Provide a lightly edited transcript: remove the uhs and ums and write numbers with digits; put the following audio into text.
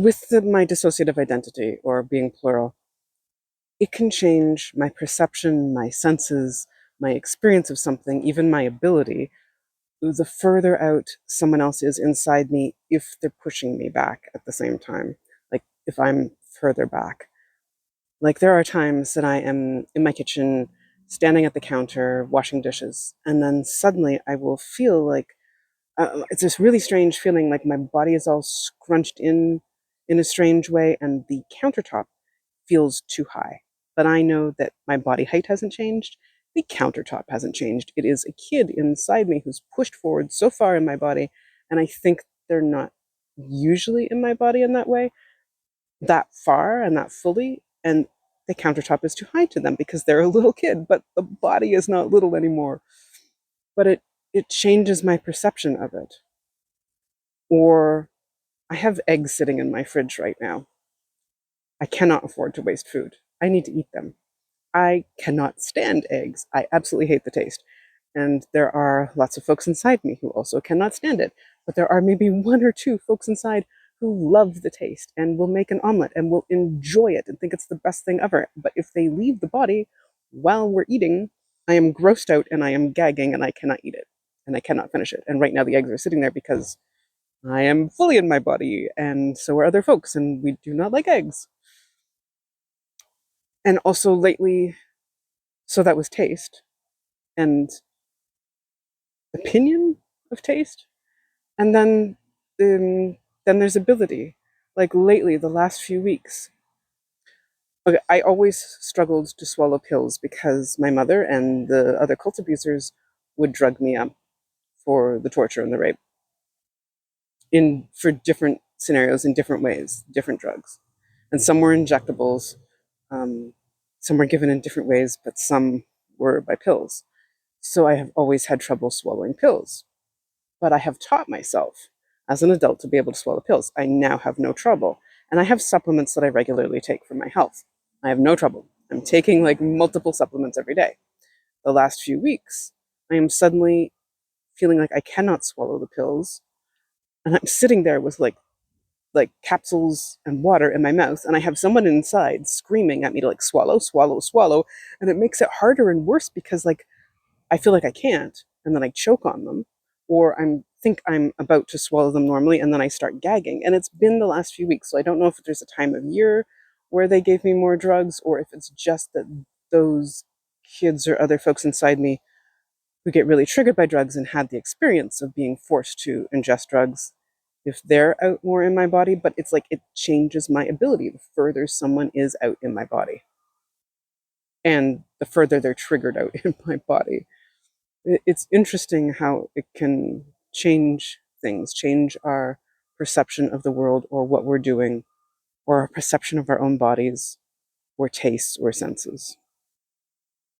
With my dissociative identity, or being plural, it can change my perception, my senses, my experience of something, even my ability, the further out someone else is inside me if they're pushing me back at the same time. Like if I'm further back. Like there are times that I am in my kitchen, standing at the counter, washing dishes, and then suddenly I will feel like it's this really strange feeling, like my body is all scrunched in a strange way, and the countertop feels too high. But I know that my body height hasn't changed. The countertop hasn't changed. It is a kid inside me who's pushed forward so far in my body, and I think they're not usually in my body in that way, that far and that fully, and the countertop is too high to them because they're a little kid, but the body is not little anymore. But it changes my perception of it. Or I have eggs sitting in my fridge right now. I cannot afford to waste food. I need to eat them. I cannot stand eggs. I absolutely hate the taste. And there are lots of folks inside me who also cannot stand it. But there are maybe one or two folks inside who love the taste and will make an omelet and will enjoy it and think it's the best thing ever. But if they leave the body while we're eating, I am grossed out and I am gagging and I cannot eat it and I cannot finish it. And right now the eggs are sitting there because I am fully in my body and so are other folks and we do not like eggs. And also lately, so that was taste and opinion of taste. And then there's ability. Like lately, the last few weeks, okay, I always struggled to swallow pills because my mother and the other cult abusers would drug me up for the torture and the rape in for different scenarios in different ways, different drugs. And some were injectables, um, some were given in different ways, but some were by pills. So I have always had trouble swallowing pills. But I have taught myself as an adult to be able to swallow pills. I now have no trouble. And I have supplements that I regularly take for my health. I have no trouble. I'm taking like multiple supplements every day. The last few weeks, I am suddenly feeling like I cannot swallow the pills. And I'm sitting there with like capsules and water in my mouth, and I have someone inside screaming at me to like swallow, swallow, swallow. And it makes it harder and worse because like I feel like I can't, and then I choke on them, or I'm about to swallow them normally, and then I start gagging. And it's been the last few weeks, so I don't know if there's a time of year where they gave me more drugs, or if it's just that those kids or other folks inside me who get really triggered by drugs and had the experience of being forced to ingest drugs, if they're out more in my body. But it's like it changes my ability the further someone is out in my body, and the further they're triggered out in my body. It's interesting how it can change things, change our perception of the world or what we're doing, or our perception of our own bodies, or tastes, or senses.